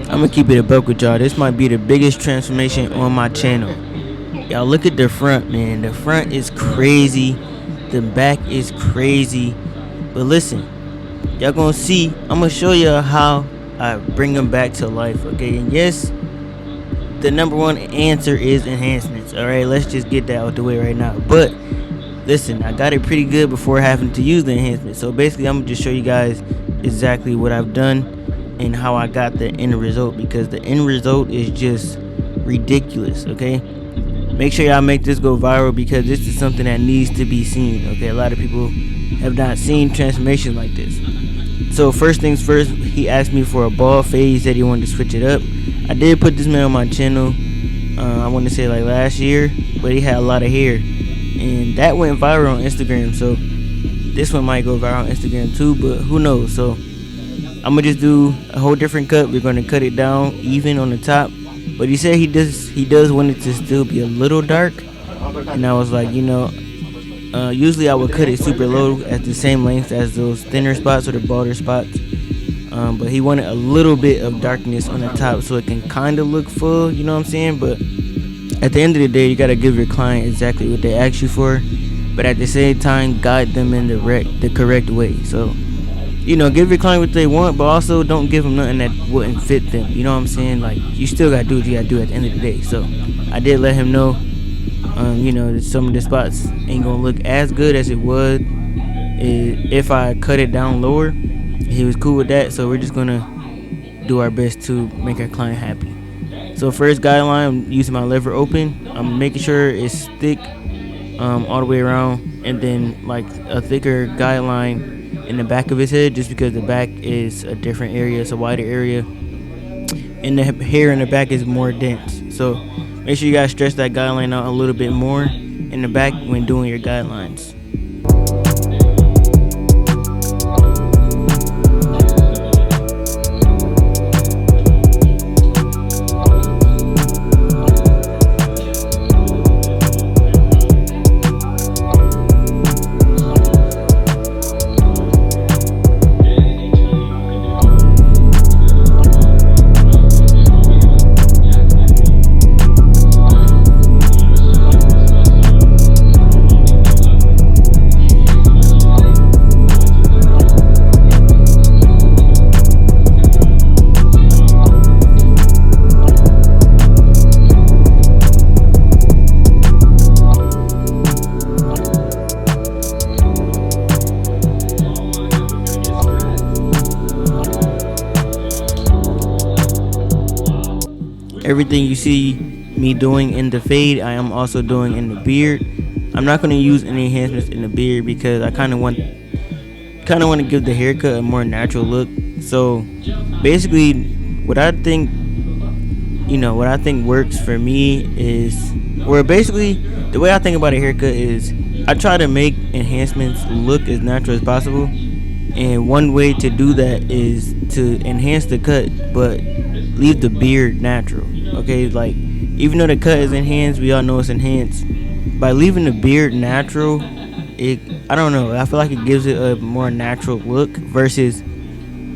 I'm gonna keep it a buck with y'all. This might be the biggest transformation on my channel. Y'all look at the front, man. The front is crazy. The back is crazy. But listen, y'all gonna see. I'm gonna show y'all how I bring them back to life, okay? And yes, the number one answer is enhancements. All right, let's just get that out the way right now. But listen, I got it pretty good before having to use the enhancement. So basically, I'm gonna just show you guys exactly what I've done and how I got the end result, because the end result is just ridiculous. Okay, make sure y'all make this go viral, because this is something that needs to be seen. Okay, a lot of people have not seen transformations like this. So first things first, he asked me for a bald fade. He said he wanted to switch it up. I did put this man on my channel, I want to say like last year, but he had a lot of hair, and that went viral on Instagram. So this one might go viral on Instagram too, but who knows. So I'm gonna just do a whole different cut. We're gonna cut it down even on the top, but he said he does want it to still be a little dark, and I was like, usually I would cut it super low at the same length as those thinner spots or the balder spots, but he wanted a little bit of darkness on the top so it can kind of look full, you know what I'm saying? But at the end of the day, you gotta give your client exactly what they ask you for, but at the same time guide them in the correct way. So give your client what they want, but also don't give them nothing that wouldn't fit them, you know what I'm saying? Like, you still gotta do what you gotta do at the end of the day. So I did let him know that some of the spots ain't gonna look as good as it would if I cut it down lower. He was cool with that, so we're just gonna do our best to make our client happy. So first guideline, I'm using my lever open. I'm making sure it's thick all the way around, and then like a thicker guideline in the back of his head, just because the back is a different area, it's a wider area, and the hair in the back is more dense. So make sure you guys stretch that guideline out a little bit more in the back when doing your guidelines. Everything you see me doing in the fade, I am also doing in the beard. I'm not going to use any enhancements in the beard because I kind of want to give the haircut a more natural look. So basically, what I think works for me is, or basically the way I think about a haircut is, I try to make enhancements look as natural as possible, and one way to do that is to enhance the cut but leave the beard natural. Okay, like, even though the cut is enhanced, we all know it's enhanced. By leaving the beard natural, I don't know, I feel like it gives it a more natural look versus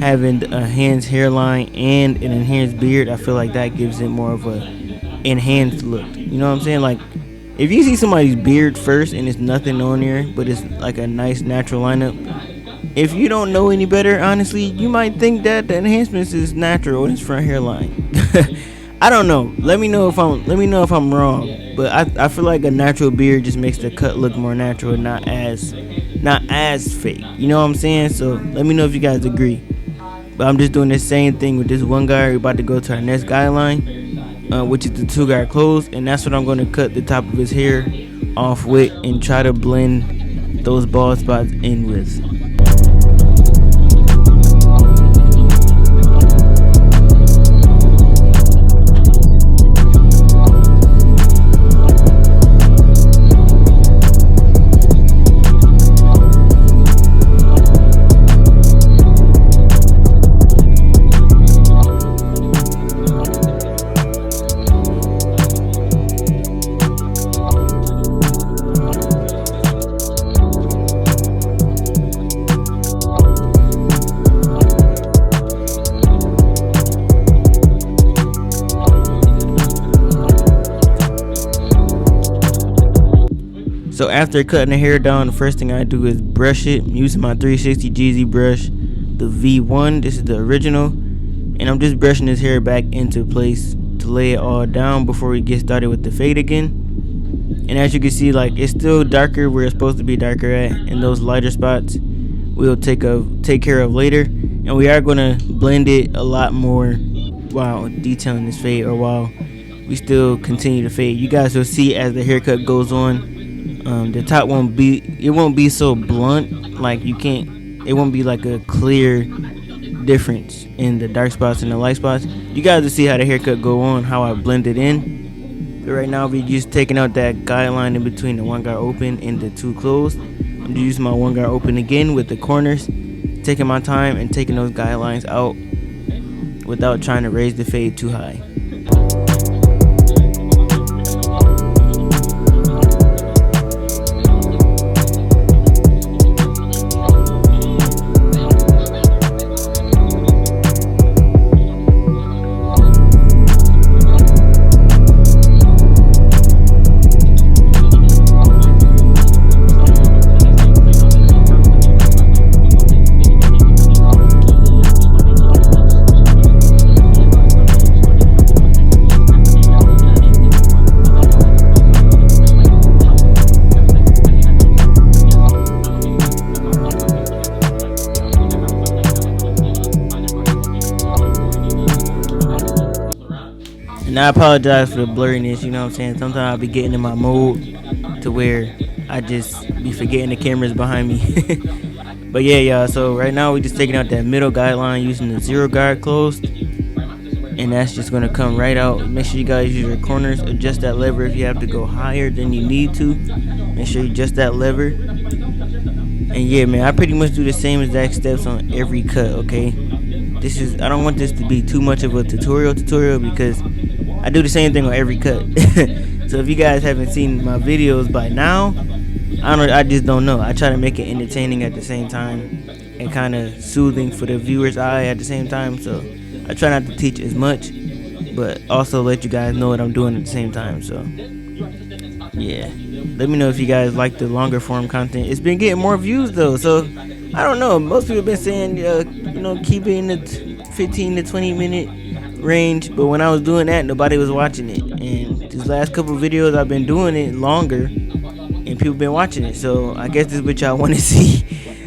having a enhanced hairline and an enhanced beard. I feel like that gives it more of a enhanced look. You know what I'm saying? Like, if you see somebody's beard first and it's nothing on there, but it's like a nice natural lineup, if you don't know any better, honestly, you might think that the enhancements is natural in his front hairline. I don't know. Let me know if I'm wrong. But I feel like a natural beard just makes the cut look more natural and not as fake. You know what I'm saying? So let me know if you guys agree. But I'm just doing the same thing with this one guy. We're about to go to our next guideline, which is the 2-guard close, and that's what I'm going to cut the top of his hair off with and try to blend those bald spots in with. So after cutting the hair down, the first thing I do is brush it. I'm using my 360 GZ brush, the V1. This is the original, and I'm just brushing this hair back into place to lay it all down before we get started with the fade again. And as you can see, like, it's still darker where it's supposed to be darker at, and those lighter spots we'll take care of later. And we are gonna blend it a lot more while detailing this fade, or while we still continue to fade. You guys will see as the haircut goes on, the top won't be so blunt. Like, it won't be like a clear difference in the dark spots and the light spots. You guys will see how the haircut go on, how I blend it in. But right now we're just taking out that guideline in between the one guard open and the two closed. I'm just using my one guard open again with the corners, taking my time and taking those guidelines out without trying to raise the fade too high. And I apologize for the blurriness, you know what I'm saying? Sometimes I'll be getting in my mode to where I just be forgetting the camera's behind me. But yeah, y'all, so right now we're just taking out that middle guideline using the zero guard closed. And that's just going to come right out. Make sure you guys use your corners. Adjust that lever if you have to go higher than you need to. Make sure you adjust that lever. And yeah, man, I pretty much do the same exact steps on every cut, okay? I don't want this to be too much of a tutorial because I do the same thing on every cut. So if you guys haven't seen my videos by now, I just don't know. I try to make it entertaining at the same time and kind of soothing for the viewer's eye at the same time. So I try not to teach as much, but also let you guys know what I'm doing at the same time. So yeah, let me know if you guys like the longer form content. It's been getting more views though, so I don't know. Most people have been saying, keep it in the 15 to 20 minute range, but when I was doing that, nobody was watching it. And these last couple videos I've been doing it longer and people been watching it, so I guess this is what y'all want to see.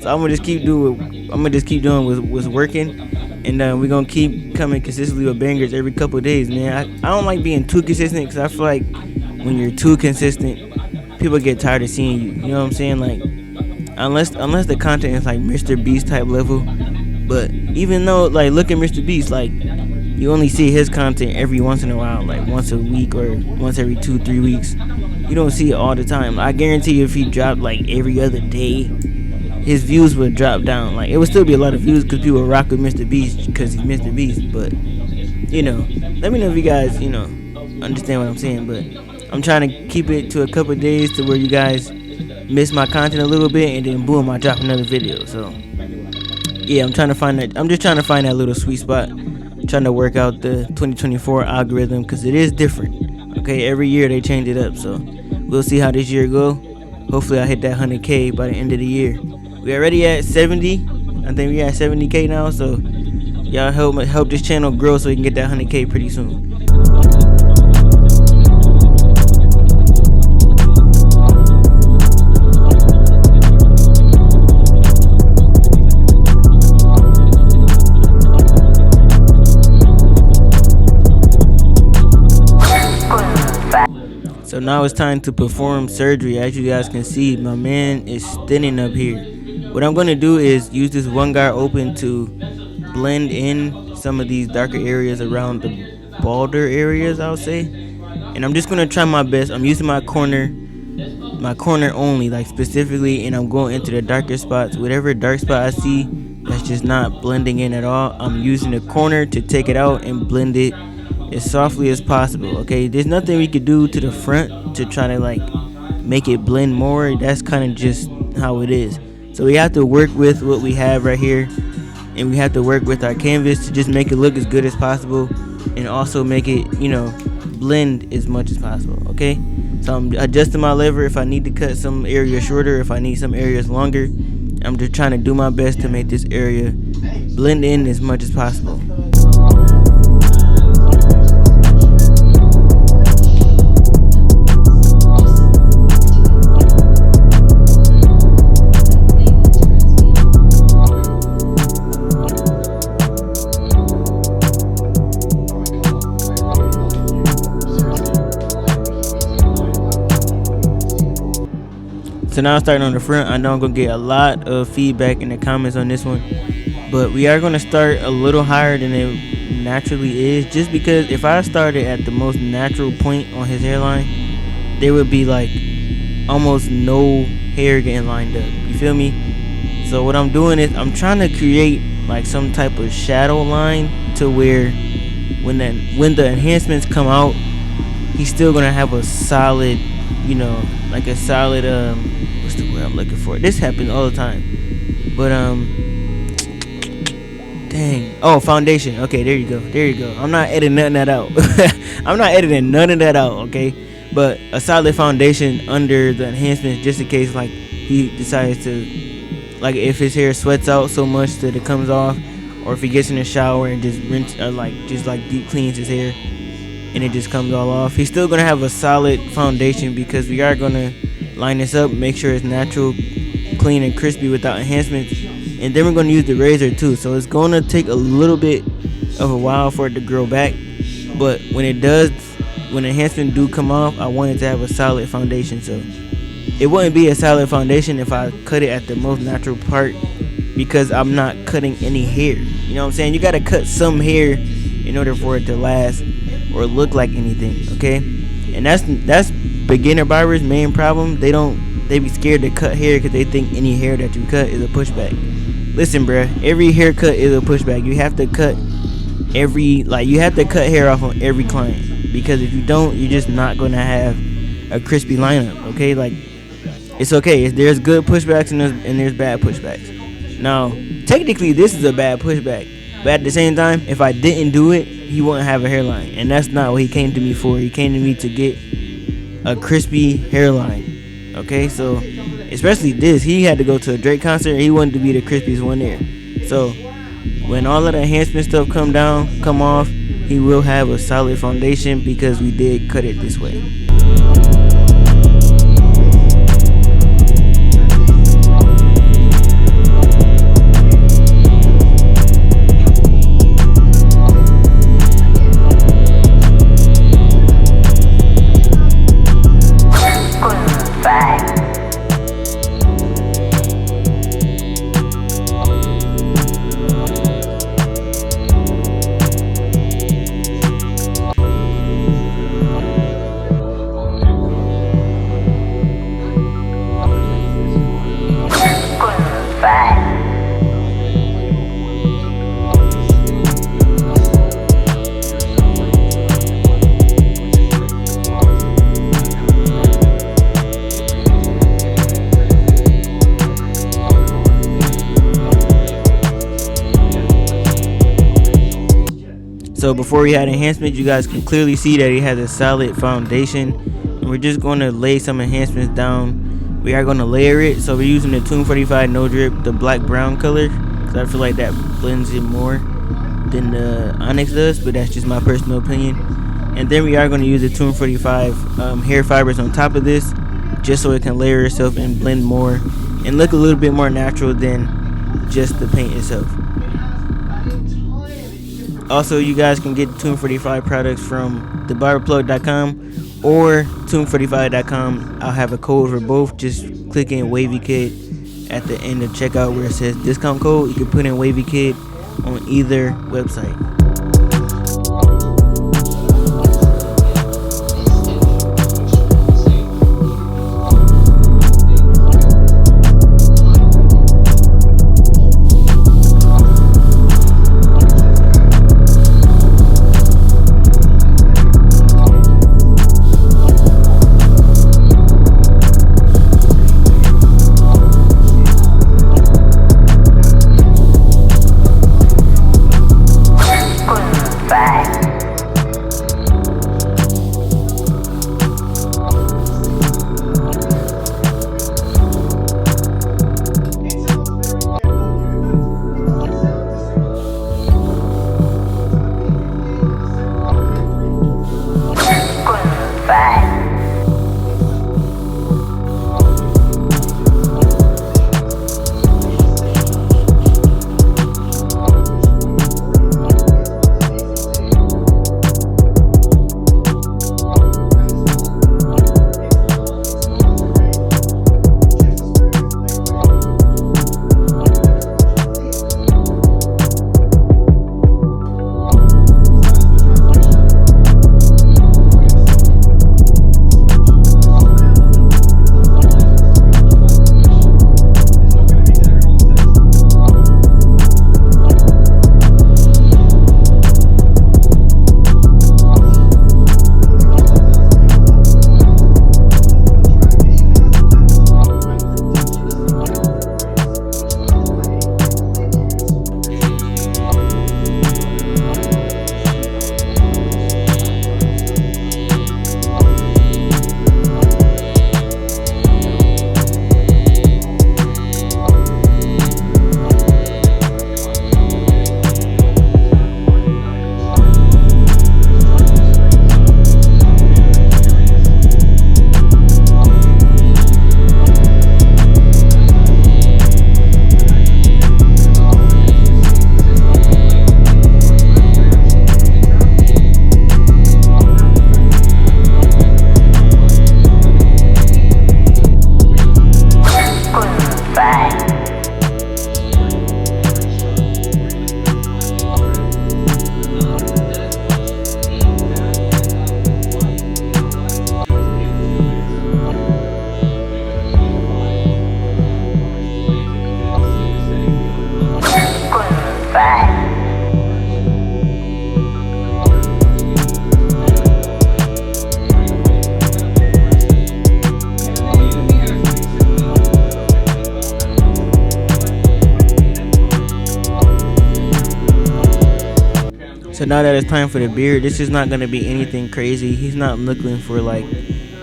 So I'm gonna just keep doing what's working, and we're gonna keep coming consistently with bangers every couple of days, man. I don't like being too consistent, because I feel like when you're too consistent, people get tired of seeing you, you know what I'm saying? Like, unless the content is like Mr. Beast type level. But even though, like, look at Mr. Beast, like, you only see his content every once in a while, like once a week or once every 2-3 weeks. You don't see it all the time. I guarantee you if he dropped like every other day, his views would drop down. Like, it would still be a lot of views because people would rock with Mr. Beast because he's Mr. Beast. But, let me know if you guys, understand what I'm saying. But I'm trying to keep it to a couple of days to where you guys miss my content a little bit, and then boom, I drop another video. So yeah, I'm just trying to find that little sweet spot. Trying to work out the 2024 algorithm, because it is different. Okay, every year they change it up, so we'll see how this year go. Hopefully I hit that 100K by the end of the year. We already at 70. I think we at 70K now, so y'all help this channel grow so we can get that 100K pretty soon. So now it's time to perform surgery. As you guys can see, my man is thinning up here. What I'm going to do is use this one guard open to blend in some of these darker areas around the balder areas, I would say. And I'm just going to try my best. I'm using my corner only, like specifically, and I'm going into the darker spots. Whatever dark spot I see that's just not blending in at all, I'm using the corner to take it out and blend it as softly as possible. Okay, there's nothing we could do to the front to try to like make it blend more. That's kind of just how it is. So we have to work with what we have right here, and we have to work with our canvas to just make it look as good as possible, and also make it blend as much as possible. Okay, So I'm adjusting my lever if I need to cut some areas shorter, if I need some areas longer. I'm just trying to do my best to make this area blend in as much as possible. So now starting on the front, I know I'm gonna get a lot of feedback in the comments on this one, but we are gonna start a little higher than it naturally is, just because if I started at the most natural point on his hairline, there would be like almost no hair getting lined up. You feel me? So what I'm doing is I'm trying to create like some type of shadow line to where when the enhancements come out, he's still gonna have a solid, like a solid what's the word I'm looking for? This happens all the time. But dang. Oh, foundation. Okay, there you go. I'm not editing none of that out. I'm not editing none of that out, okay? But a solid foundation under the enhancements, just in case like he decides to, like if his hair sweats out so much that it comes off, or if he gets in the shower and just rinse just deep cleans his hair and it just comes all off, he's still gonna have a solid foundation, because we are gonna line this up, make sure it's natural, clean and crispy without enhancements, and then we're gonna use the razor too. So it's gonna take a little bit of a while for it to grow back, but when it does, when enhancements do come off, I want it to have a solid foundation. So it wouldn't be a solid foundation if I cut it at the most natural part, because I'm not cutting any hair. You know what I'm saying? You gotta cut some hair in order for it to last or look like anything, okay? And that's beginner barbers' main problem. They be scared to cut hair because they think any hair that you cut is a pushback. Listen, bruh, every haircut is a pushback. You have to cut hair off on every client, because if you don't, you're just not gonna have a crispy lineup, okay? Like, it's okay. There's good pushbacks and there's bad pushbacks. Now, technically, this is a bad pushback, but at the same time, if I didn't do it, he wouldn't have a hairline, and that's not what he came to me for. He came to me to get a crispy hairline, okay? So especially this, he had to go to a Drake concert and he wanted to be the crispiest one there. So when all of the enhancement stuff come off, he will have a solid foundation, because we did cut it this way. So before we had enhancements, you guys can clearly see that he has a solid foundation, and we're just going to lay some enhancements down. We are going to layer it, so we're using the Tune 45 No Drip, the black brown color, because I feel like that blends in more than the Onyx does, but that's just my personal opinion. And then we are going to use the Tune 45 hair fibers on top of this, just so it can layer itself and blend more and look a little bit more natural than just the paint itself. Also, you guys can get Tune 45 products from thebarberplug.com or tune45.com. I'll have a code for both. Just click in Wavy Kid at the end of checkout where it says discount code. You can put in Wavy Kid on either website. So now that it's time for the beard, this is not gonna be anything crazy. He's not looking for like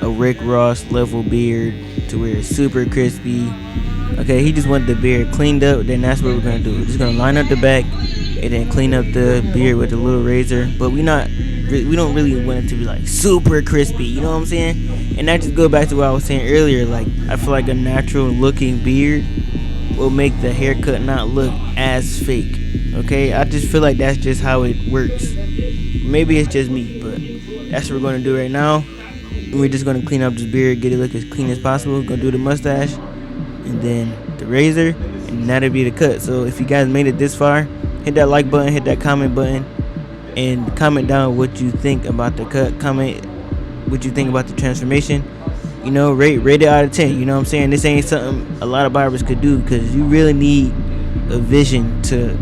a Rick Ross level beard to where it's super crispy. Okay, he just wanted the beard cleaned up. Then that's what we're gonna do. We're just gonna line up the back and then clean up the beard with a little razor. But we don't really want it to be like super crispy. You know what I'm saying? And that just go back to what I was saying earlier. Like I feel like a natural looking beard will make the haircut not look as fake. Okay, I just feel like that's just how it works. Maybe it's just me, but that's what we're gonna do right now. We're just gonna clean up this beard, get it look as clean as possible. We're gonna do the mustache and then the razor, and that'll be the cut. So if you guys made it this far, hit that like button, hit that comment button, and comment down what you think about the cut. Comment what you think about the transformation. You know, rate it out of 10. You know what I'm saying? This ain't something a lot of barbers could do, because you really need a vision to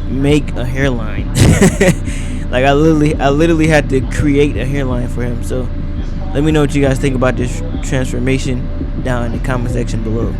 make a hairline. Like I literally had to create a hairline for him. So let me know what you guys think about this transformation down in the comment section below.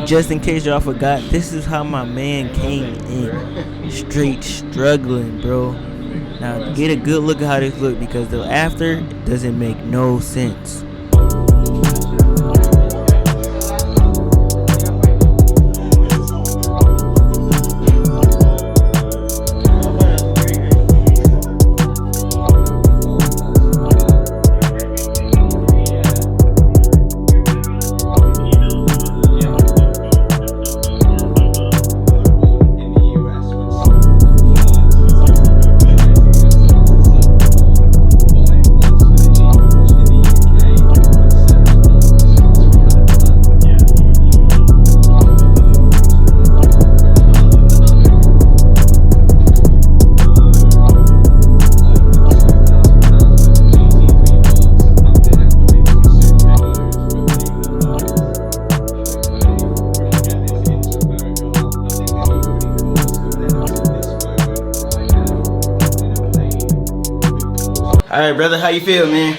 Just in case y'all forgot, this is how my man came in. Straight struggling, bro. Now get a good look at how this look, because the after doesn't make no sense. right, brother, how you feel, man?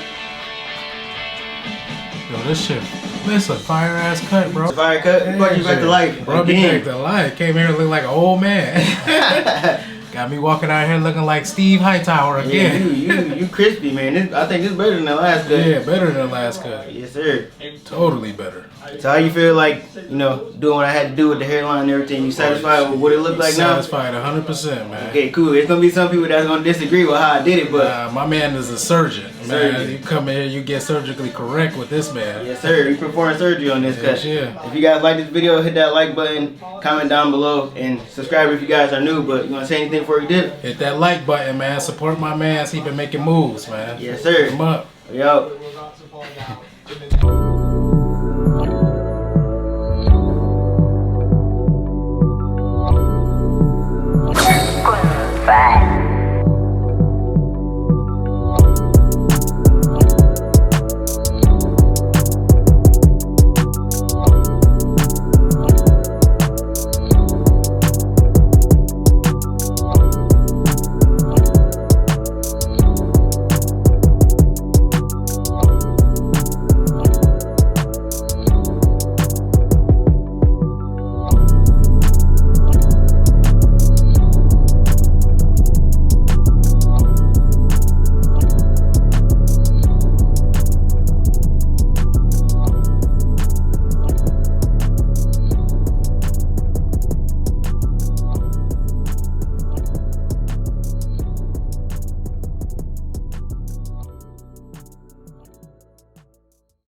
Yo, this shit, this a fire ass cut, bro. It's a fire cut? You brought you back to life. Bro, me back to life. Came here looking like an old man. Got me walking out here looking like Steve Hightower again. Yeah, you crispy, man. I think this is better than the last cut. Yeah, better than the last cut. Yes, sir. Totally better. So how you feel like, you know, doing what I had to do with the hairline and everything? You satisfied with what it looked like now? Satisfied 100%, man. Okay, cool. There's going to be some people that's going to disagree with how I did it, but... my man is a surgeon. Man, you come in here, you get surgically correct with this man. Yes, sir. You perform surgery on this cut. Yeah. If you guys like this video, hit that like button, comment down below, and subscribe if you guys are new. But you want to say anything before you dip? Hit that like button, man. Support my man. He been making moves, man. Yes, sir. Come up. Yo.